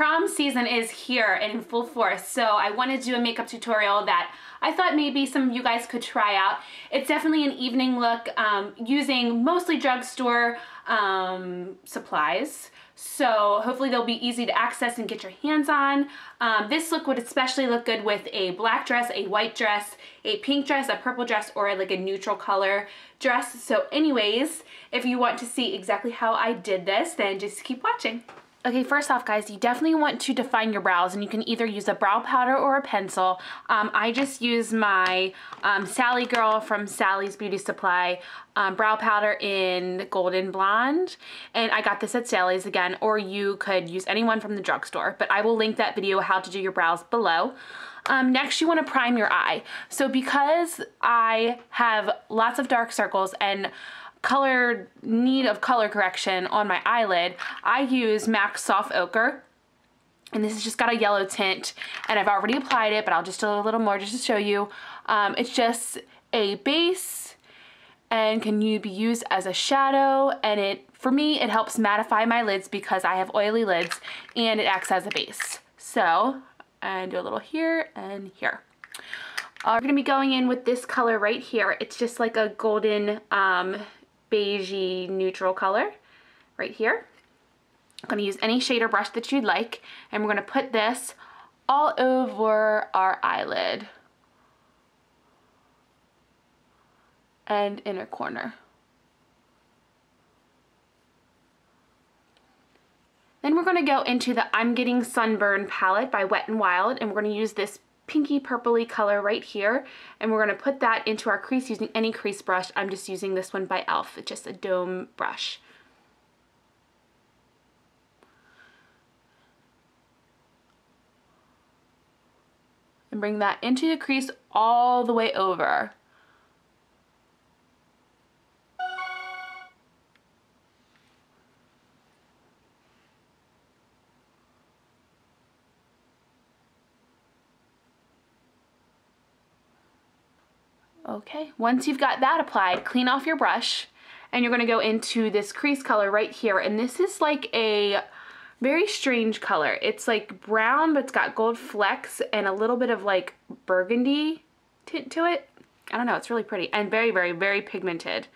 prom season is here and in full force, so I wanted to do a makeup tutorial that I thought maybe some of you guys could try out. It's definitely an evening look using mostly drugstore supplies. So hopefully they'll be easy to access and get your hands on. This look would especially look good with a black dress, a white dress, a pink dress, a purple dress, or like a neutral color dress. So anyways, if you want to see exactly how I did this, then just keep watching. Okay, first off guys, you definitely want to define your brows, and you can either use a brow powder or a pencil. I just use my Sally Girl from Sally's Beauty Supply brow powder in Golden Blonde, and I got this at Sally's again, or you could use anyone from the drugstore, but I will link that video how to do your brows below. Next, you want to prime your eye. So because I have lots of dark circles and need of color correction on my eyelid, I use MAC Soft Ochre, and this has just got a yellow tint, and I've already applied it, but I'll just do a little more just to show you. It's just a base and can be used as a shadow, and for me it helps mattify my lids because I have oily lids, and it acts as a base. So I do a little here and here. We're gonna be going in with this color right here. It's just like a golden beigey neutral color right here. I'm going to use any shader brush that you'd like, and we're going to put this all over our eyelid and inner corner. Then we're going to go into the I'm Getting Sunburned palette by Wet n Wild, and we're going to use this pinky purpley color right here, and we're going to put that into our crease using any crease brush. I'm just using this one by e.l.f. It's just a dome brush. And bring that into the crease all the way over. Okay, once you've got that applied, clean off your brush, and you're going to go into this crease color right here, and this is like a very strange color. It's like brown, but it's got gold flecks and a little bit of like burgundy tint to it. I don't know, it's really pretty and very, very, very pigmented.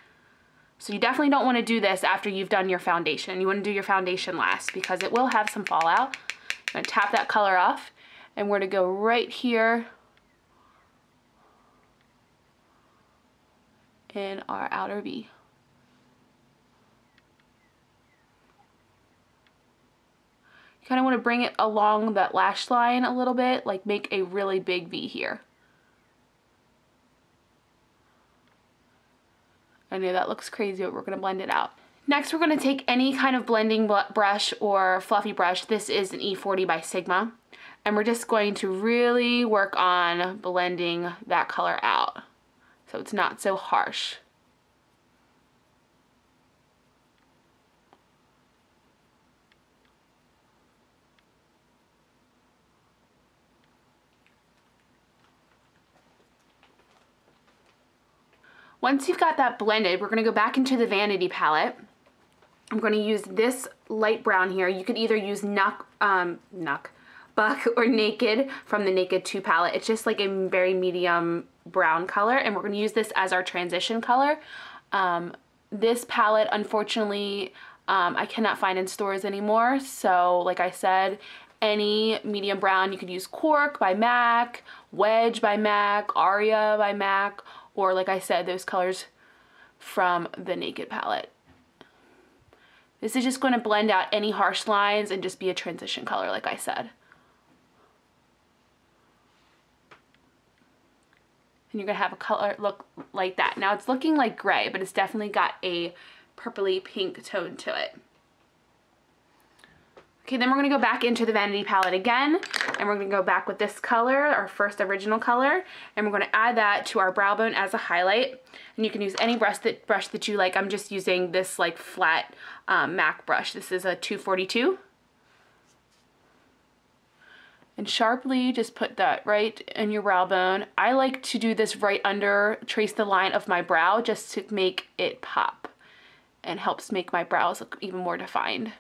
So you definitely don't want to do this after you've done your foundation. You want to do your foundation last because it will have some fallout. I'm going to tap that color off, and we're going to go right here in our outer V. You kind of want to bring it along that lash line a little bit, like make a really big V here. I know that looks crazy, but we're going to blend it out. Next, we're going to take any kind of blending brush or fluffy brush. This is an E40 by Sigma, and we're just going to really work on blending that color out so it's not so harsh. Once you've got that blended, we're going to go back into the Vanity palette. I'm going to use this light brown here. You could either use Buck or Naked from the Naked 2 palette. It's just like a very medium brown color, and we're going to use this as our transition color. This palette, unfortunately, I cannot find in stores anymore. So like I said, any medium brown, you could use Cork by MAC, Wedge by MAC, Aria by MAC, or like I said, those colors from the Naked palette. This is just going to blend out any harsh lines and just be a transition color, like I said. And you're going to have a color look like that. Now it's looking like gray, but it's definitely got a purpley pink tone to it. Okay, then we're going to go back into the Vanity palette again, and we're going to go back with this color, our first original color, and we're going to add that to our brow bone as a highlight. And you can use any brush that you like. I'm just using this like flat MAC brush. This is a 242. And sharply just put that right in your brow bone. I like to do this right under, trace the line of my brow just to make it pop, and helps make my brows look even more defined.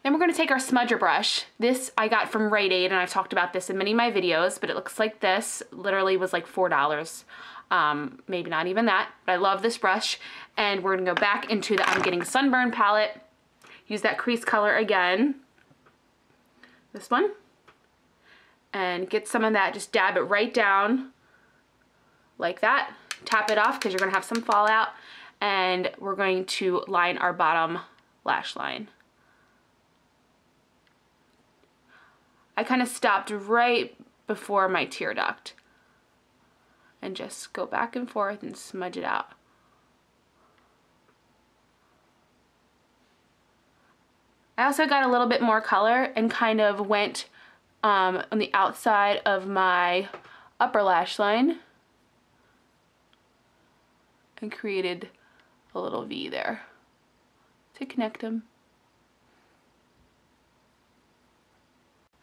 Then we're gonna take our smudger brush. This I got from Rite Aid, and I've talked about this in many of my videos, but it looks like this. Literally was like $4. Maybe not even that, but I love this brush. And we're gonna go back into the I'm Getting Sunburned palette, use that crease color again, this one, and get some of that, just dab it right down like that. Tap it off because you're gonna have some fallout, and we're going to line our bottom lash line. I kind of stopped right before my tear duct and just go back and forth and smudge it out. I also got a little bit more color and kind of went on the outside of my upper lash line and created a little V there to connect them.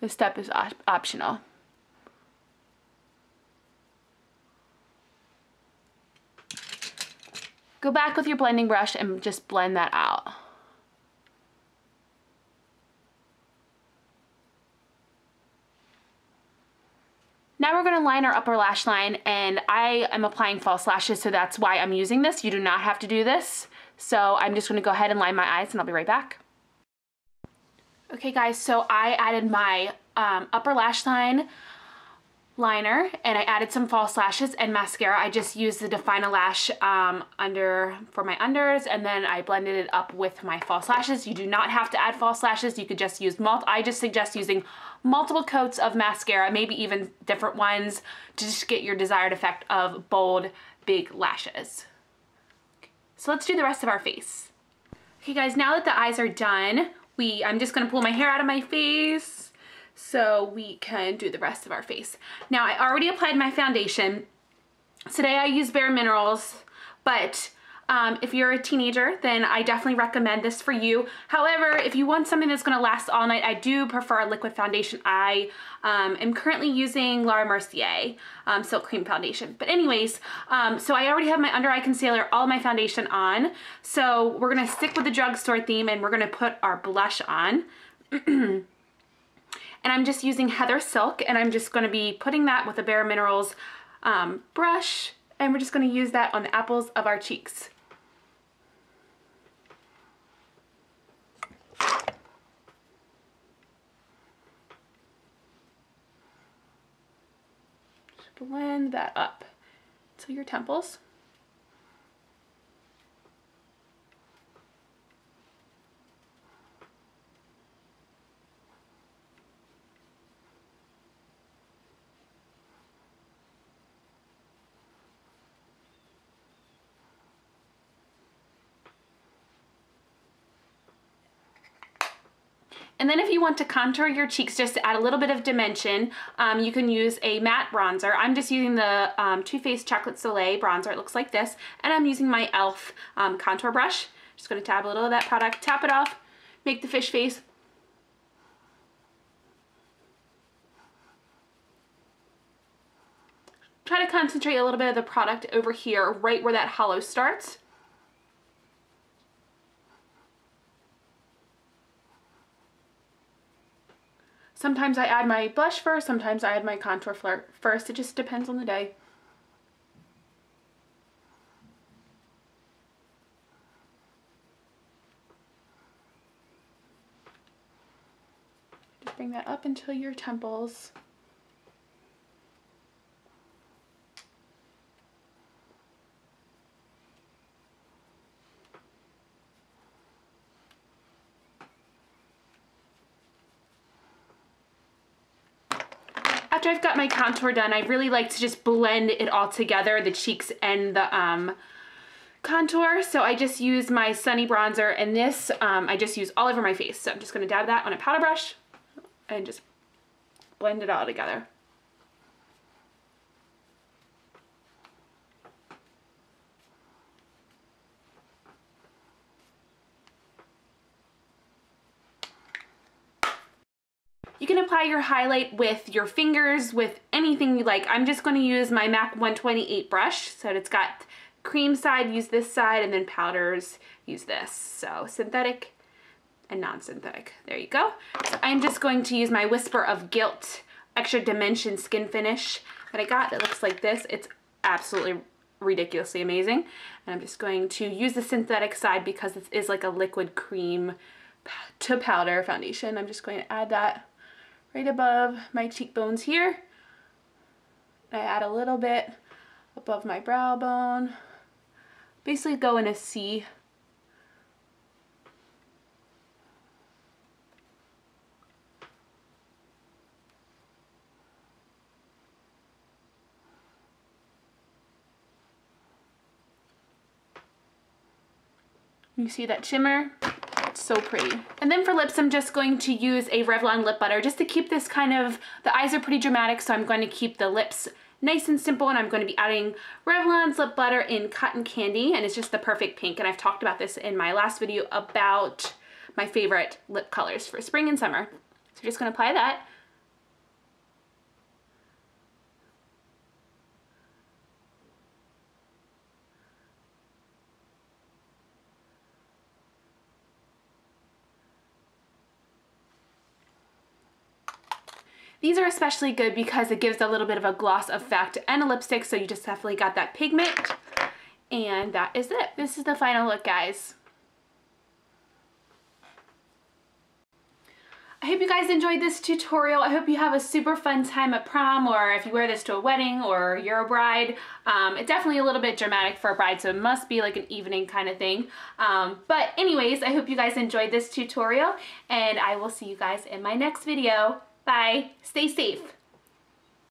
This step is optional. Go back with your blending brush and just blend that out. Now we're gonna line our upper lash line, and I am applying false lashes, so that's why I'm using this. You do not have to do this. So I'm just gonna go ahead and line my eyes, and I'll be right back. Okay guys, so I added my upper lash line liner, and I added some false lashes and mascara. I just used the Define a Lash for my unders, and then I blended it up with my false lashes. You do not have to add false lashes. You could just use I just suggest using multiple coats of mascara, maybe even different ones, to just get your desired effect of bold, big lashes. So let's do the rest of our face. Okay guys, now that the eyes are done, I'm just gonna pull my hair out of my face so we can do the rest of our face. Now I already applied my foundation. Today I use Bare Minerals, but if you're a teenager, then I definitely recommend this for you. However, if you want something that's gonna last all night, I do prefer a liquid foundation. I am currently using Laura Mercier Silk Cream Foundation. But anyways, so I already have my under eye concealer, all my foundation on. So we're gonna stick with the drugstore theme, and we're gonna put our blush on. And I'm just using Heather Silk, and I'm just gonna be putting that with a Bare Minerals brush, and we're just gonna use that on the apples of our cheeks. Blend that up to your temples. And then if you want to contour your cheeks just to add a little bit of dimension, you can use a matte bronzer. I'm just using the Too Faced Chocolate Soleil bronzer. It looks like this. And I'm using my e.l.f. Contour brush. Just going to tap a little of that product, tap it off, make the fish face. Try to concentrate a little bit of the product over here, right where that hollow starts. Sometimes I add my blush first, sometimes I add my contour first. It just depends on the day. Just bring that up until your temples. After I've got my contour done, I really like to just blend it all together, the cheeks and the contour. So I just use my Sunny bronzer, and this I just use all over my face. So I'm just going to dab that on a powder brush and just blend it all together. You can apply your highlight with your fingers, with anything you like. I'm just going to use my MAC 128 brush. So it's got cream side, use this side, and then powders, use this. So synthetic and non-synthetic. There you go. So I'm just going to use my Whisper of Guilt Extra Dimension Skin Finish that I got that looks like this. It's absolutely ridiculously amazing. And I'm just going to use the synthetic side because it is like a liquid cream to powder foundation. I'm just going to add that right above my cheekbones here. I add a little bit above my brow bone. Basically go in a C. You see that shimmer? It's so pretty. And then for lips, I'm just going to use a Revlon lip butter just to keep this kind of, the eyes are pretty dramatic, so I'm going to keep the lips nice and simple, and I'm going to be adding Revlon's lip butter in Cotton Candy, and it's just the perfect pink, and I've talked about this in my last video about my favorite lip colors for spring and summer. So I'm just going to apply that. These are especially good because it gives a little bit of a gloss effect and a lipstick, so you just definitely got that pigment. And that is it. This is the final look, guys. I hope you guys enjoyed this tutorial. I hope you have a super fun time at prom, or if you wear this to a wedding or you're a bride. It's definitely a little bit dramatic for a bride, so it must be like an evening kind of thing. But anyways, I hope you guys enjoyed this tutorial, and I will see you guys in my next video. Bye. Stay safe.